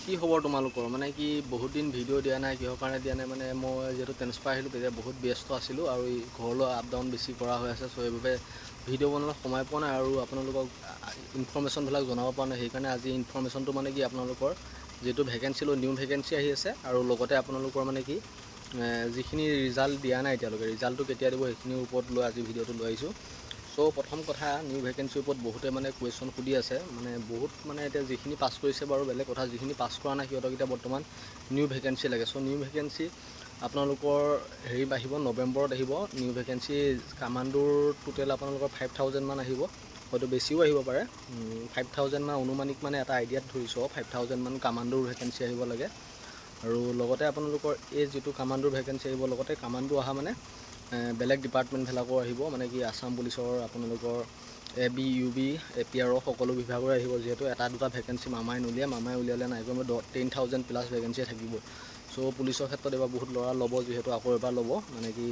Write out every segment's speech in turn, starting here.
কি খবৰ তোমালোকৰ মানে কি বহুত দিন ভিডিঅ' দিয়া নাই কিহৰ কাৰণে দিয়া নাই মানে মই যেহেতু ট্ৰেন্সফাৰ আহিলোঁ তেতিয়া বহুত ব্যস্ত আছিলোঁ আৰু ঘৰলৈ আপ ডাউন বেছি কৰা হৈ আছে চ' সেইবাবে ভিডিঅ' বনাবলৈ সময় পোৱা নাই আৰু আপোনালোকক ইনফৰমেশ্যনবিলাক জনাব পৰা নাই সেইকাৰণে আজি ইনফৰমেশ্যনটো মানে কি আপোনালোকৰ যেহেতু ভেকেঞ্চি নিউ ভেকেঞ্চি আহি আছে আৰু লগতে আপোনালোকৰ মানে কি যিখিনি ৰিজাল্ট দিয়া নাই এতিয়ালৈকে ৰিজাল্টটো কেতিয়া দিব সেইখিনিৰ ওপৰত লৈ আজি ভিডিঅ'টো লৈ আহিছোঁ। চ' প্ৰথম কথা নিউ ভেকেঞ্চিৰ ওপৰত বহুতে মানে কুৱেশ্যন সুধি আছে মানে বহুত মানে এতিয়া যিখিনি পাছ কৰিছে বাৰু বেলেগ কথা যিখিনি পাছ কৰা নাই সিহঁতক এতিয়া বৰ্তমান নিউ ভেকেঞ্চি লাগে। চ' নিউ ভেকেঞ্চি আপোনালোকৰ হেৰি আহিব নৱেম্বৰত আহিব নিউ ভেকেঞ্চি কামাণ্ডোৰ টোটেল আপোনালোকৰ 5000 মান আহিব, হয়তো বেছিও আহিব পাৰে 5000 মান অনুমানিক মানে এটা আইডিয়াত ধৰিছোঁ 5000 মান কামাণ্ডোৰ ভেকেঞ্চি আহিব লাগে। আৰু লগতে আপোনালোকৰ এই যিটো কামাণ্ডোৰ ভেকেঞ্চি আহিব লগতে কামাণ্ডো অহা মানে বেলেগ ডিপাৰ্টমেণ্টবিলাকৰ আহিব মানে কি আছাম পুলিচৰ আপোনালোকৰ AB UB APR সকলো বিভাগৰ আহিব যিহেতু এটা দুটা ভেকেঞ্চি মামাই উলিয়ালে নাই কমেও 10,000 প্লাছ ভেকেঞ্চি থাকিব। চ' পুলিচৰ ক্ষেত্ৰত এবাৰ বহুত ল'ৰা ল'ব যিহেতু আকৌ এবাৰ ল'ব মানে কি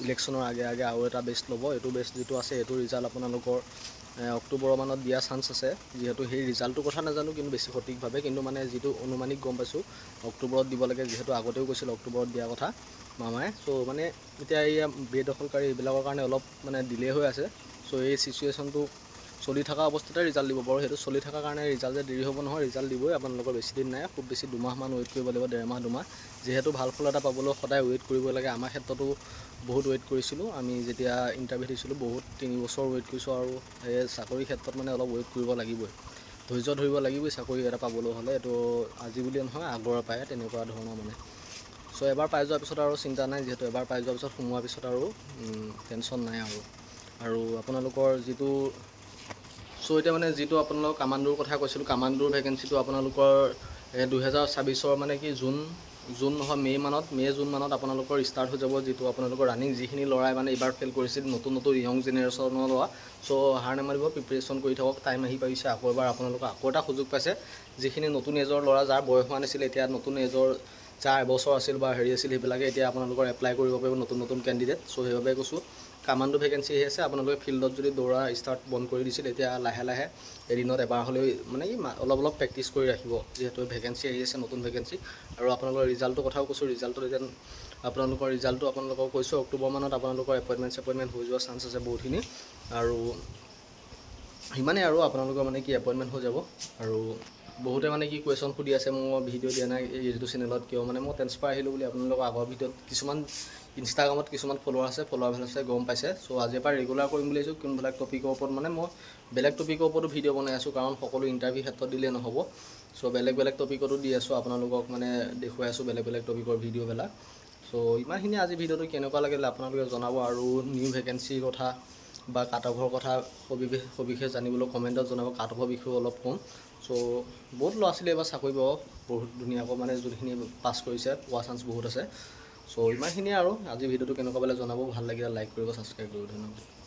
ইলেকশ্যনৰ আগে আৰু এটা বেষ্ট ল'ব। এইটো বেষ্ট যিটো আছে এইটো ৰিজাল্ট আপোনালোকৰ অক্টোবৰ মানত দিয়া চান্স আছে যিহেতু সেই ৰিজাল্টটোৰ কথা নাজানো কিন্তু বেছি সঠিকভাৱে কিন্তু মানে যিটো অনুমানিক গম পাইছোঁ অক্টোবৰত দিব লাগে যিহেতু আগতেও কৈছিল অক্টোবৰত দিয়া কথা মামাই। চ' মানে এতিয়া এই বেদখলকাৰী এইবিলাকৰ কাৰণে অলপ মানে ডিলে হৈ আছে। চ' এই চিচুৱেশ্যনটো চলি থকা অৱস্থাতে ৰিজাল্ট দিব পাৰোঁ, সেইটো চলি থকাৰ কাৰণে ৰিজাল্ট যে দেৰি হ'ব নহয়, ৰিজাল্ট দিবই আপোনালোকৰ বেছি দিন নাই, খুব বেছি 2 মাহমান ৱেইট কৰিব লাগিব, 1.5 মাহ 2 মাহ যিহেতু ভাল ফল এটা পাবলৈ সদায় ৱেইট কৰিব লাগে। আমাৰ ক্ষেত্ৰতো বহুত ৱেইট কৰিছিলোঁ, আমি যেতিয়া ইণ্টাৰভিউ দিছিলোঁ বহুত 3 বছৰ ৱেইট কৰিছোঁ আৰু সেই চাকৰিৰ ক্ষেত্ৰত মানে অলপ ৱেইট কৰিব লাগিবই, ধৈৰ্য ধৰিব লাগিবই চাকৰি এটা পাবলৈ হ'লে, এইটো আজি বুলিয়ে নহয় আগৰ পৰাই তেনেকুৱা ধৰণৰ মানে। চ' এবাৰ পাই যোৱাৰ পিছত আৰু চিন্তা নাই, যিহেতু এবাৰ পাই যোৱাৰ পিছত সোমোৱাৰ পিছত আৰু টেনশ্যন নাই আৰু আপোনালোকৰ যিটো চ' এতিয়া মানে যিটো আপোনালোকৰ কামাণ্ডোৰ কথা কৈছিলোঁ কামাণ্ডোৰ ভেকেঞ্চিটো আপোনালোকৰ 2024 মানে কি জুন নহয় মে' জুন মানত আপোনালোকৰ ষ্টাৰ্ট হৈ যাব। যিটো আপোনালোকৰ ৰানিং যিখিনি ল'ৰাই মানে এইবাৰ ফেইল কৰিছিল নতুন য়ং জেনেৰেশ্যনৰ ল'ৰা, চ' হাৰ নামাৰিব, প্ৰিপেৰেশ্যন কৰি থাকক, টাইম আহি পাৰিছে আকৌ এবাৰ আপোনালোকৰ আকৌ এটা সুযোগ পাইছে। যিখিনি নতুন এজৰ ল'ৰা যাৰ বয়স হোৱা নাছিল এতিয়া নতুন এজৰ যাৰ এবছৰ আছিল বা হেৰি আছিল সেইবিলাকে এতিয়া আপোনালোকৰ এপ্লাই কৰিব পাৰিব নতুন কেণ্ডিডেট। চ' সেইবাবে কৈছোঁ কামাণ্ডো ভেকেঞ্চি আহি আছে, আপোনালোকে ফিল্ডত যদি দৌৰা ষ্টাৰ্ট বন্ধ কৰি দিছিল এতিয়া লাহে এদিনত এবাৰ হ'লেও মানে অলপ প্ৰেক্টিছ কৰি ৰাখিব যিহেতু ভেকেঞ্চি আহি আছে নতুন ভেকেঞ্চি। আৰু আপোনালোকৰ ৰিজাল্টৰ কথাও কৈছোঁ, ৰিজাল্টটো এতিয়া আপোনালোকক কৈছোঁ অক্টোবৰ মানত আপোনালোকৰ এপইণ্টমেণ্ট হৈ যোৱাৰ চান্স আছে বহুতখিনি আৰু সিমানেই আৰু আপোনালোকৰ মানে কি এপইণ্টমেণ্ট হৈ যাব। আৰু বহুতে মানে কি কুৱেশ্যন সুধি আছে মই ভিডিঅ' দিয়া নাই এইটো চেনেলত কিয়, মানে মই ট্ৰেন্সফাৰ আহিলোঁ বুলি আপোনালোকৰ আগৰ ভিডিঅ'ত কিছুমান ইনষ্টাগ্ৰামত কিছুমান ফলোৱাৰ আছে গম পাইছে। চ' আজিৰ পৰা ৰেগুলাৰ কৰিম বুলি ভাবিছোঁ কোনবিলাক টপিকৰ ওপৰত মানে মই বেলেগ টপিকৰ ওপৰতো ভিডিঅ' বনাই আছোঁ কাৰণ সকলো ইণ্টাৰভিউ ক্ষেত্ৰত দিলে নহ'ব। চ' বেলেগ টপিকতো দি আছোঁ আপোনালোকক মানে দেখুৱাই আছোঁ বেলেগ টপিকৰ ভিডিঅ'বিলাক। চ' ইমানখিনি আজি ভিডিঅ'টো কেনেকুৱা লাগিলে আপোনালোকে জনাব আৰু নিউ ভেকেঞ্চিৰ কথা বা কাট অফৰ কথা সবিশেষ জানিবলৈ কমেণ্টত জনাব। কাট অফৰ বিষয়ে অলপ কম। চ' বহুত ল'ৰা ছোৱালী এইবাৰ চাকৰি পাব বহুত ধুনীয়াকৈ মানে যোনখিনি পাছ কৰিছে পোৱা চান্স বহুত আছে। চ' ইমানখিনিয়ে আৰু আজি ভিডিঅ'টো কেনেকুৱা পালে জনাব, ভাল লাগিলে লাইক কৰিব, ছাবস্ক্ৰাইব কৰিব, ধন্যবাদ।